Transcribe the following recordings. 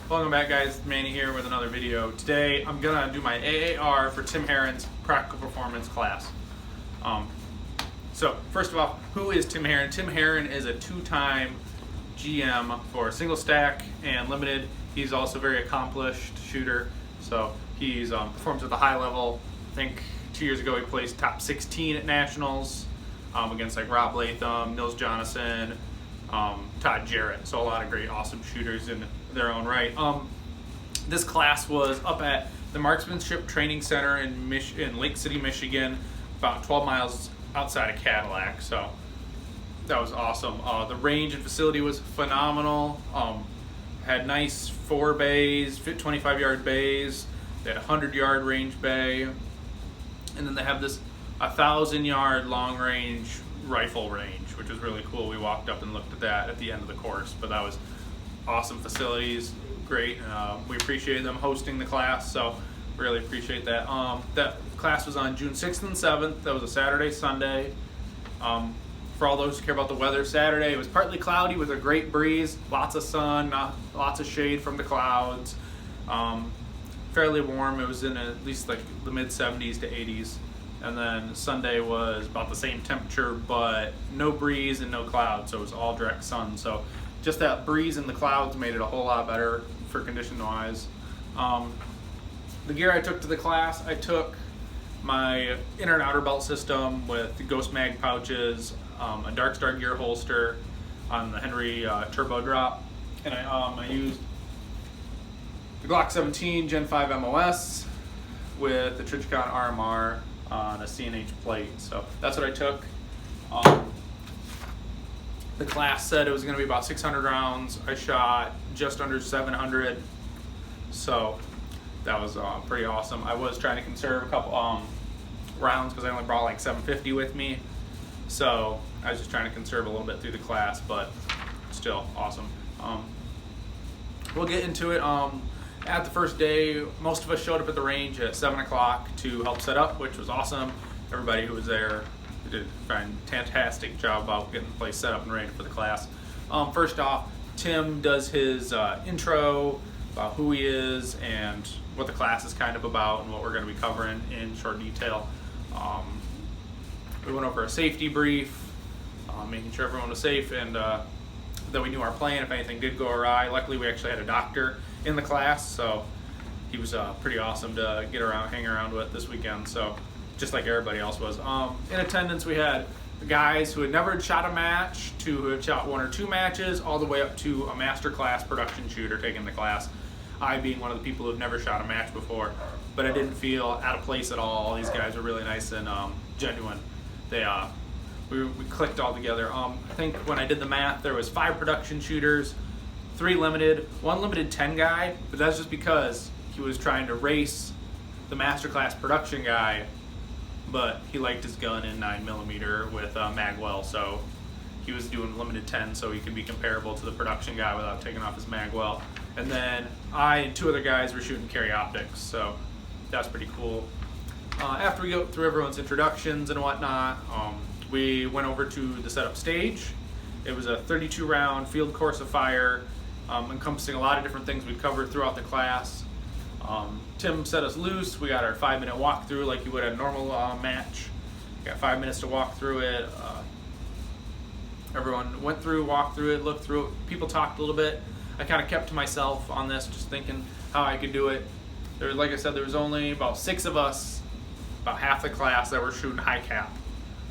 Welcome back, guys. Manny here with another video. Today I'm gonna do my AAR for Tim Herron's practical performance class. So first of all, who is Tim Herron? Tim Herron is a two-time GM for single stack and limited. He's also a very accomplished shooter, so he's performs at the high level. I think 2 years ago he placed top 16 at nationals against like Rob Latham, Nils Jonasson, Todd Jarrett. So a lot of great, awesome shooters in their own right. This class was up at the Marksmanship Training Center in Lake City, Michigan, about 12 miles outside of Cadillac. So that was awesome. The range and facility was phenomenal. Had nice 4 bays, 25-yard bays. They had a 100-yard range bay, and then they have this 1,000-yard long-range rifle range, which was really cool. We walked up and looked at that at the end of the course, but that was awesome facilities, great. We appreciated them hosting the class, so really appreciate that. That class was on June 6th and 7th. That was a Saturday, Sunday. For all those who care about the weather, Saturday it was partly cloudy with a great breeze, lots of sun, lots of shade from the clouds. Fairly warm. It was in at least like the mid 70s to 80s. And then Sunday was about the same temperature, but no breeze and no clouds, so it was all direct sun. So just that breeze and the clouds made it a whole lot better for condition wise. The gear I took to the class, I took my inner and outer belt system with the Ghost Mag pouches, a Dark Star gear holster on the Henry turbo drop, and I used the Glock 17 Gen 5 MOS with the Trijicon RMR on a CNH plate. So that's what I took. The class said it was going to be about 600 rounds. I shot just under 700, so that was pretty awesome. I was trying to conserve a couple rounds because I only brought like 750 with me, so I was just trying to conserve a little bit through the class, but still awesome. We'll get into it. At the first day, most of us showed up at the range at 7 o'clock to help set up, which was awesome. Everybody who was there did a fantastic job about getting the place set up and ready for the class. First off, Tim does his intro about who he is and what the class is kind of about and what we're going to be covering in short detail. We went over a safety brief, making sure everyone was safe and that we knew our plan if anything did go awry. Luckily, we actually had a doctor in the class, so he was pretty awesome to hang around with this weekend. So just like everybody else was. In attendance, we had the guys who had never shot a match to who had shot 1 or 2 matches, all the way up to a master class production shooter taking the class. I being one of the people who had never shot a match before, but I didn't feel out of place at all. These guys were really nice and genuine. We clicked all together. I think when I did the math, there was 5 production shooters, 3 limited, 1 limited 10 guy, but that's just because he was trying to race the masterclass production guy, but he liked his gun in 9mm with magwell, so he was doing limited 10 so he could be comparable to the production guy without taking off his magwell. And then I and 2 other guys were shooting carry optics, so that's pretty cool. After we go through everyone's introductions and whatnot, we went over to the setup stage. It was a 32-round field course of fire, encompassing a lot of different things we covered throughout the class. Tim set us loose. We got our 5-minute walkthrough like you would at a normal match. We got 5 minutes to walk through it. Everyone went through, walked through it, looked through it. People talked a little bit. I kind of kept to myself on this, just thinking how I could do it. There, like I said, there was only about 6 of us, about half the class, that were shooting high cap.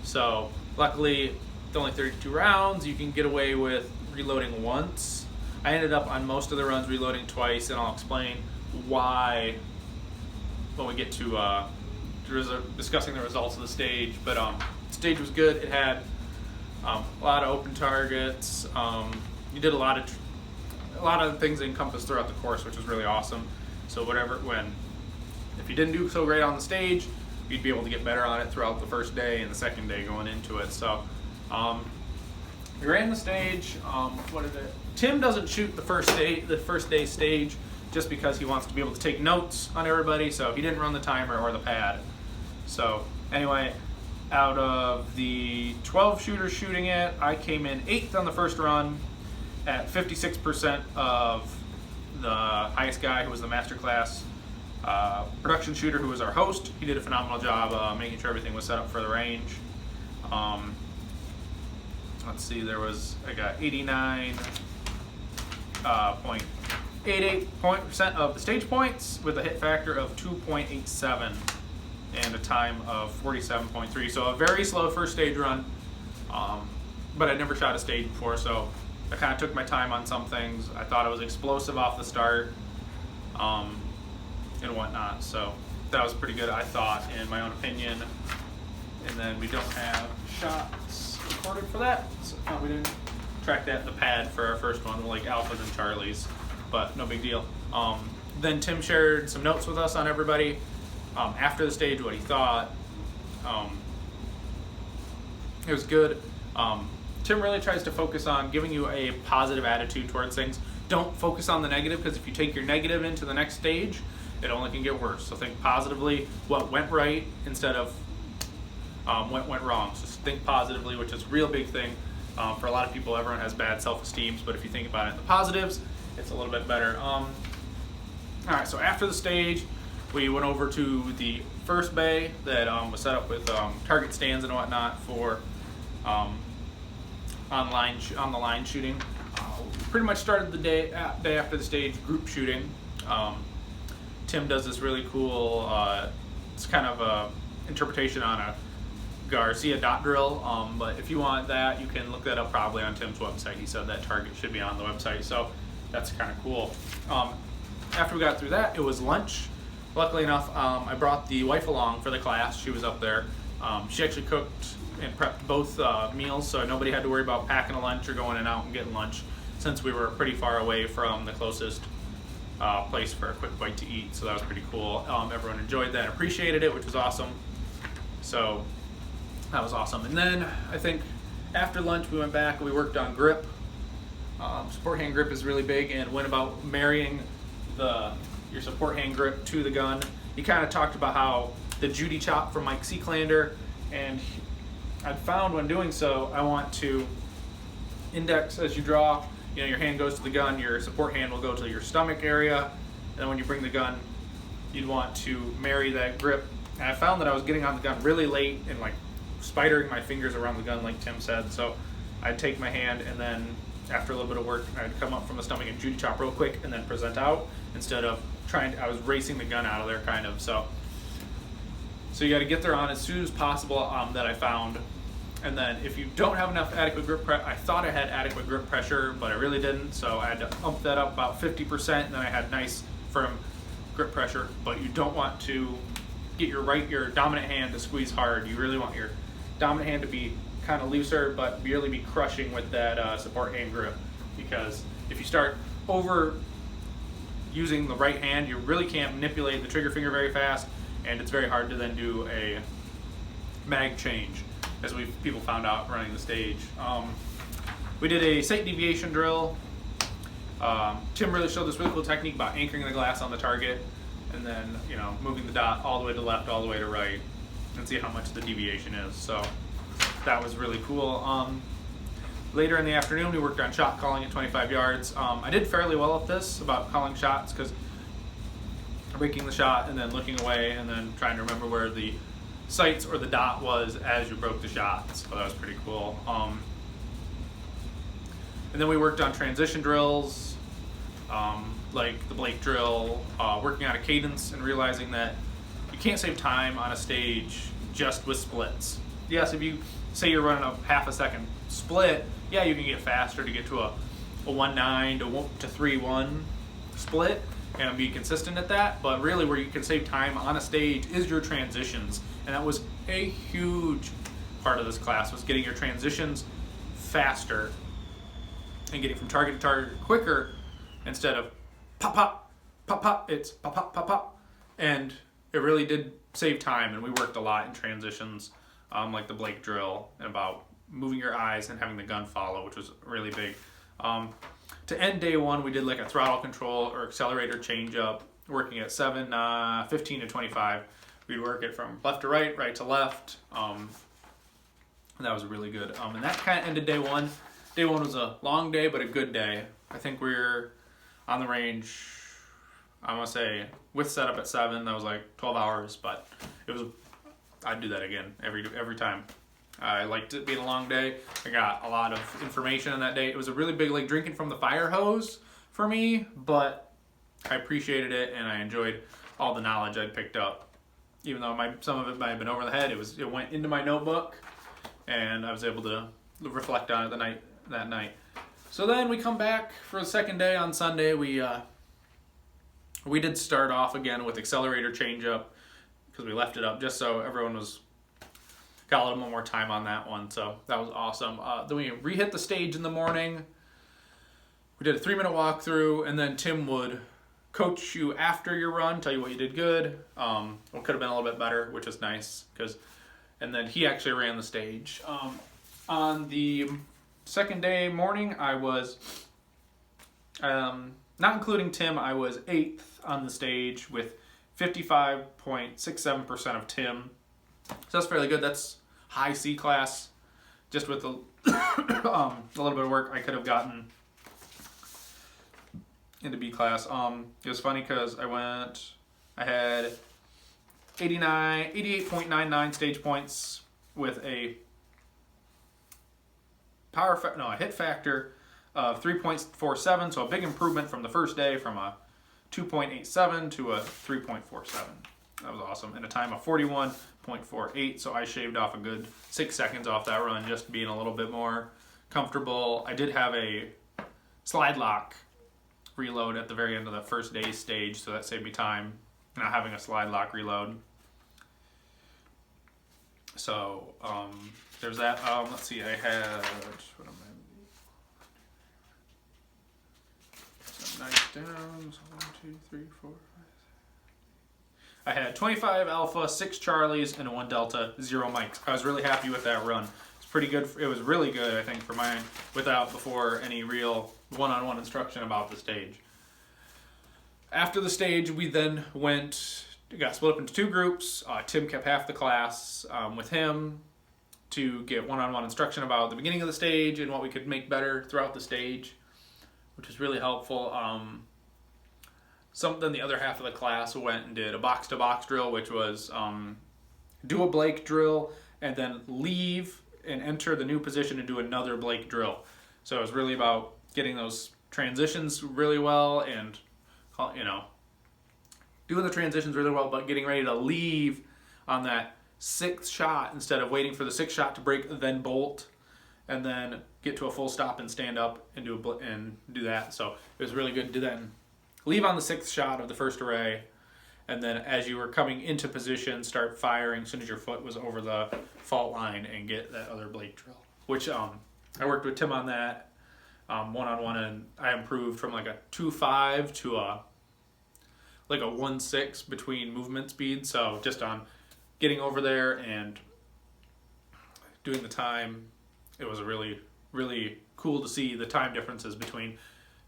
So luckily, it's only 32 rounds. You can get away with reloading once. I ended up on most of the runs reloading twice, and I'll explain why when we get to discussing the results of the stage. But the stage was good. It had a lot of open targets. You did a lot of things encompassed throughout the course, which was really awesome. So if you didn't do so great on the stage, you'd be able to get better on it throughout the first day and the second day going into it. So we ran the stage. Tim doesn't shoot the first day stage just because he wants to be able to take notes on everybody, so he didn't run the timer or the pad. So anyway, out of the 12 shooters shooting it, I came in 8th on the first run at 56% of the highest guy, who was the masterclass production shooter, who was our host. He did a phenomenal job making sure everything was set up for the range. Let's see, I got 89.88% of the stage points with a hit factor of 2.87 and a time of 47.3. So a very slow first stage run, but I'd never shot a stage before, so I kind of took my time on some things. I thought it was explosive off the start and whatnot, so that was pretty good, I thought, in my own opinion. And then we don't have shots recorded for that, so we didn't track that in the pad for our first one, like Alpha's and Charlie's, but no big deal. Then Tim shared some notes with us on everybody after the stage, what he thought. It was good. Tim really tries to focus on giving you a positive attitude towards things. Don't focus on the negative, because if you take your negative into the next stage, it only can get worse. So think positively what went right instead of what went wrong. So think positively, which is a real big thing for a lot of people. Everyone has bad self-esteem, but if you think about it in the positives, it's a little bit better. All right, so after the stage, we went over to the first bay that was set up with target stands and whatnot for on the line shooting. Pretty much started the day after the stage group shooting. Tim does this really cool, it's kind of a interpretation on a Garcia dot drill, but if you want that, you can look that up probably on Tim's website. He said that target should be on the website, so that's kind of cool. After we got through that, it was lunch. Luckily enough, I brought the wife along for the class. She was up there. She actually cooked and prepped both meals, so nobody had to worry about packing a lunch or going in out and getting lunch, since we were pretty far away from the closest place for a quick bite to eat. So that was pretty cool. Everyone enjoyed that and appreciated it, which was awesome. So that was awesome. And then I think after lunch we went back and we worked on grip. Support hand grip is really big, and went about marrying your support hand grip to the gun. He kind of talked about how the Judy chop from Mike Seaclander, and I found when doing so, I want to index as you draw. You know, your hand goes to the gun, your support hand will go to your stomach area, and then when you bring the gun, you'd want to marry that grip. And I found that I was getting on the gun really late and like spidering my fingers around the gun, like Tim said. So I'd take my hand, and then after a little bit of work, I'd come up from the stomach and Judy chop real quick and then present out, instead of I was racing the gun out of there kind of. So you got to get there on as soon as possible, that I found. And then if you don't have enough adequate grip pressure, I thought I had adequate grip pressure, but I really didn't. So I had to ump that up about 50%, and then I had nice firm grip pressure. But you don't want to get your dominant hand to squeeze hard. You really want your dominant hand to be kind of looser, but really be crushing with that support hand grip. Because if you start over using the right hand, you really can't manipulate the trigger finger very fast, and it's very hard to then do a mag change, as people found out running the stage. We did a sight deviation drill. Tim really showed this really cool technique about anchoring the glass on the target, and then moving the dot all the way to left, all the way to right, and see how much the deviation is. So that was really cool. Later in the afternoon, we worked on shot calling at 25 yards. I did fairly well at this, about calling shots, because breaking the shot and then looking away and then trying to remember where the sights or the dot was as you broke the shot. So that was pretty cool. And then we worked on transition drills, like the Blake drill, working on a cadence and realizing that you can't save time on a stage just with splits. Yes, if you say you're running a half a second split, yeah, you can get faster to get to a 1.9 to 3.1 split and be consistent at that, but really where you can save time on a stage is your transitions. And that was a huge part of this class, was getting your transitions faster and getting from target to target quicker, instead of pop, pop, pop, pop, it's pop, pop, pop, pop. And it really did save time, and we worked a lot in transitions, like the Blake drill, and about moving your eyes and having the gun follow, which was really big. To end day one, we did like a throttle control or accelerator change up, working at 15 to 25. We'd work it from left to right, right to left. And that was really good. And that kind of ended day one. Day one was a long day, but a good day. I think we're on the range. I'm gonna say with setup at 7, that was like 12 hours, but it was. I'd do that again every time. I liked it being a long day. I got a lot of information on that day. It was a really big like drinking from the fire hose for me, but I appreciated it and I enjoyed all the knowledge I'd picked up. Even though some of it might have been over the head, it went into my notebook, and I was able to reflect on it that night. So then we come back for the second day on Sunday. We did start off again with accelerator change up because we left it up just so everyone got a little more time on that one. So that was awesome. Then we re-hit the stage in the morning. We did a 3-minute walkthrough, and then Tim would coach you after your run, tell you what you did good, what could have been a little bit better, which is nice, and then he actually ran the stage. On the second day morning, I was, not including Tim, I was 8th on the stage with 55.67% of Tim. So that's fairly good. That's high C class. Just with a little bit of work, I could have gotten into B class. It was funny because I had 88.99 stage points with a hit factor of 3.47, so a big improvement from the first day, from a 2.87 to a 3.47. That was awesome. And a time of 41.48, so I shaved off a good 6 seconds off that run, just being a little bit more comfortable. I did have a slide lock reload at the very end of the first day's stage, so that saved me time not having a slide lock reload. So there's that. Let's see, I had what am I nice down. So 1, 2, 3, 4, 5, 6. I had 25 alpha, 6 Charlies, and a 1 delta, 0 mics. I was really happy with that run. It's pretty good. It was really good, I think, for mine, before any real one-on-one instruction about the stage. After the stage, we then got split up into 2 groups. Tim kept half the class with him to get one-on-one instruction about the beginning of the stage and what we could make better throughout the stage, which was really helpful. Then the other half of the class went and did a box-to-box drill, which was do a Blake drill and then leave and enter the new position and do another Blake drill. So it was really about getting those transitions really well and, doing the transitions really well, but getting ready to leave on that 6th shot instead of waiting for the 6th shot to break, then bolt, and then get to a full stop and stand up and do that. So it was really good to do that and leave on the 6th shot of the first array, and then as you were coming into position, start firing as soon as your foot was over the fault line and get that other Blake drill, which I worked with Tim on that one-on-one, and I improved from like a 2.5 to a 1.6 between movement speed. So just on getting over there and doing the time, it was really, really cool to see the time differences between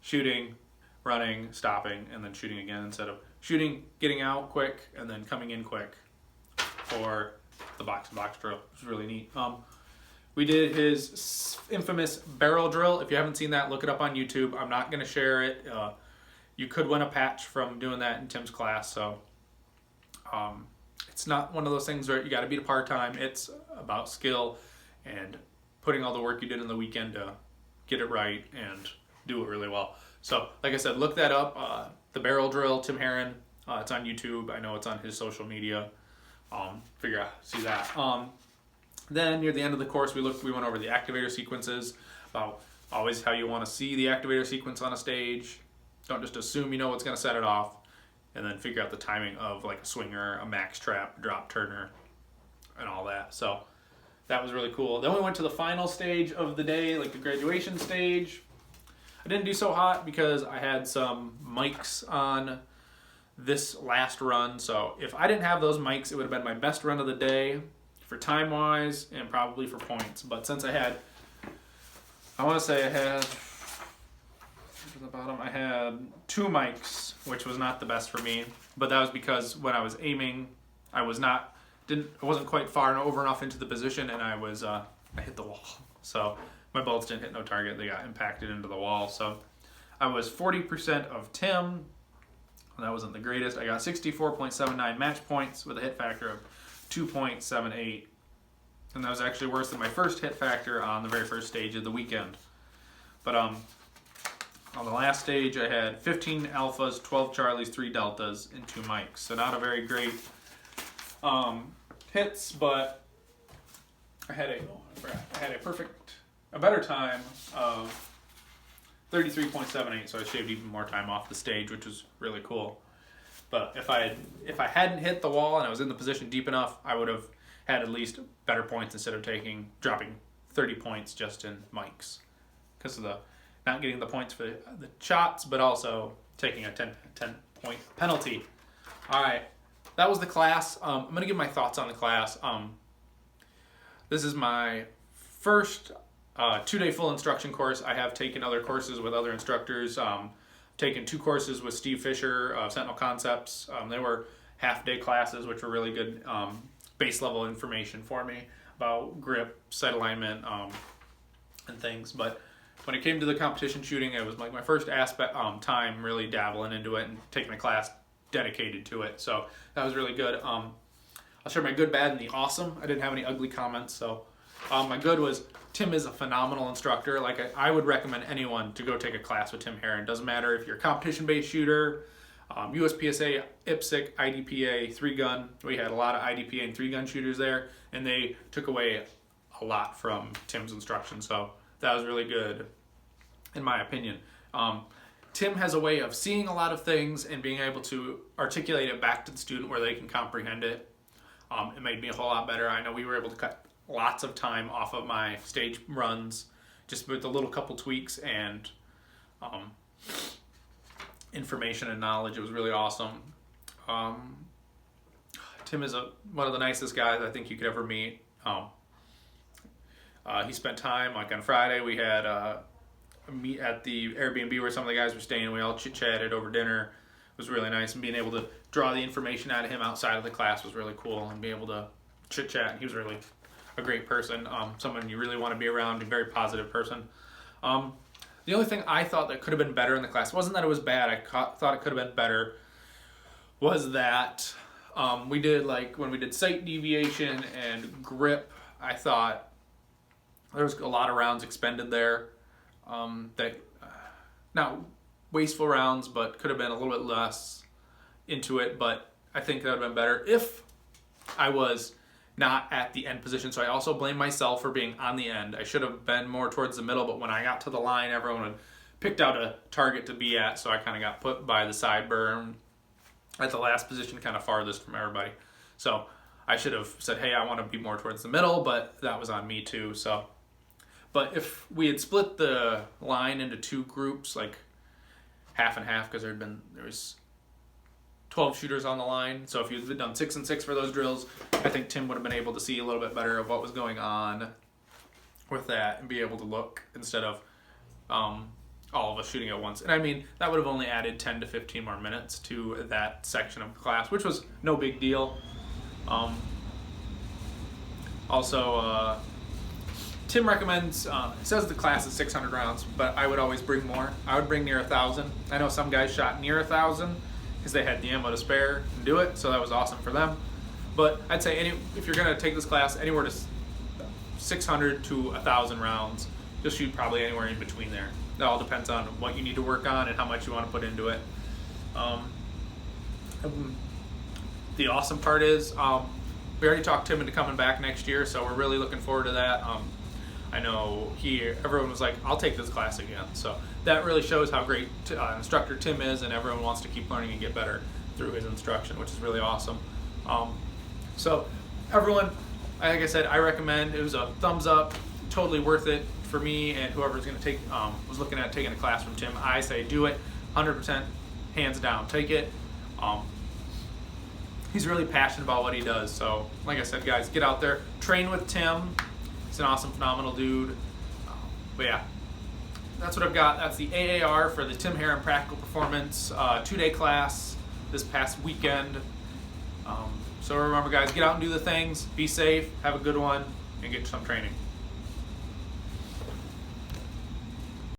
shooting, running, stopping, and then shooting again, instead of shooting, getting out quick, and then coming in quick for the box-to-box drill. It was really neat. We did his infamous barrel drill. If you haven't seen that, look it up on YouTube. I'm not going to share it. You could win a patch from doing that in Tim's class. So it's not one of those things where you got to beat a part-time. It's about skill and putting all the work you did in the weekend to get it right and do it really well. So like I said, look that up. The barrel drill, Tim Herron. It's on YouTube. I know it's on his social media. See that. Then near the end of the course, we went over the activator sequences, about always how you want to see the activator sequence on a stage. Don't just assume you know what's going to set it off, and then figure out the timing of like a swinger, a max trap, drop turner, and all that. So that was really cool. Then we went to the final stage of the day, like the graduation stage. I didn't do so hot because I had some mics on this last run. So if I didn't have those mics, it would have been my best run of the day for time wise and probably for points. But since I had 2 mics, which was not the best for me, but that was because when I was aiming, I wasn't quite far over enough into the position, and I hit the wall. So my bullets didn't hit no target. They got impacted into the wall. So I was 40% of Tim. That wasn't the greatest. I got 64.79 match points with a hit factor of 2.78. And that was actually worse than my first hit factor on the very first stage of the weekend. But on the last stage, I had 15 alphas, 12 charlies, 3 deltas, and 2 mics. So not a very great hits, but I had a better time of 33.78, so I shaved even more time off the stage, which was really cool. But if I hadn't hit the wall and I was in the position deep enough, I would have had at least better points instead of dropping 30 points just in mics, because of the not getting the points for the shots, but also taking a 10 point penalty. All right, that was the class. I'm gonna give my thoughts on the class. This is my first 2-day full instruction course. I have taken other courses with other instructors. Taken 2 courses with Steve Fisher of Sentinel Concepts. They were half-day classes, which were really good base level information for me about grip, sight alignment, and things. But when it came to the competition shooting, it was like my first time really dabbling into it and taking a class dedicated to it. So that was really good. I'll share my good, bad, and the awesome. I didn't have any ugly comments. So my good was Tim is a phenomenal instructor. Like I would recommend anyone to go take a class with Tim Herron. Doesn't matter if you're a competition-based shooter, USPSA, IPSC, IDPA, 3-gun. We had a lot of IDPA and 3-gun shooters there, and they took away a lot from Tim's instruction. So that was really good, in my opinion. Tim has a way of seeing a lot of things and being able to articulate it back to the student where they can comprehend it. It made me a whole lot better. I know we were able to cut lots of time off of my stage runs just with a little couple tweaks and information and knowledge. It was really awesome. Tim is one of the nicest guys I think you could ever meet. He spent time, like on Friday we had a meet at the Airbnb where some of the guys were staying, and we all chit-chatted over dinner. It was really nice, and being able to draw the information out of him outside of the class was really cool, and being able to chit-chat. He was really a great person, someone you really want to be around, a very positive person. The only thing I thought that could have been better in the class wasn't that it was bad. I thought it could have been better was that we did, like, when we did sight deviation and grip, I thought there was a lot of rounds expended there. That not wasteful rounds, but could have been a little bit less into it. But I think that would have been better if I was not at the end position. So I also blame myself for being on the end. I should have been more towards the middle, but when I got to the line, everyone had picked out a target to be at, so I kind of got put by the sideburn at the last position, kind of farthest from everybody. So I should have said, hey, I want to be more towards the middle, but that was on me too. So, but if we had split the line into 2 groups, like half and half, because there was 12 shooters on the line. So if you had done 6 and 6 for those drills, I think Tim would have been able to see a little bit better of what was going on with that and be able to look instead of all of us shooting at once. And I mean, that would have only added 10 to 15 more minutes to that section of the class, which was no big deal. Also, Tim recommends, it says the class is 600 rounds, but I would always bring more. I would bring near 1,000. I know some guys shot near 1,000 because they had the ammo to spare and do it, so that was awesome for them. But I'd say if you're going to take this class, anywhere to 600 to 1,000 rounds, you'll shoot probably anywhere in between there. That all depends on what you need to work on and how much you want to put into it. The awesome part is we already talked Tim into coming back next year, so we're really looking forward to that. I know everyone was like, I'll take this class again. So that really shows how great instructor Tim is, and everyone wants to keep learning and get better through his instruction, which is really awesome. So everyone, like I said, I recommend. It was a thumbs up, totally worth it for me and whoever's going to take, was looking at taking a class from Tim. I say do it, 100%, hands down, take it. He's really passionate about what he does. So like I said, guys, get out there, train with Tim. He's an awesome, phenomenal dude. But yeah, that's what I've got. That's the AAR for the Tim Herron Practical Performance 2-day class this past weekend. So remember, guys, get out and do the things, be safe, have a good one, and get some training.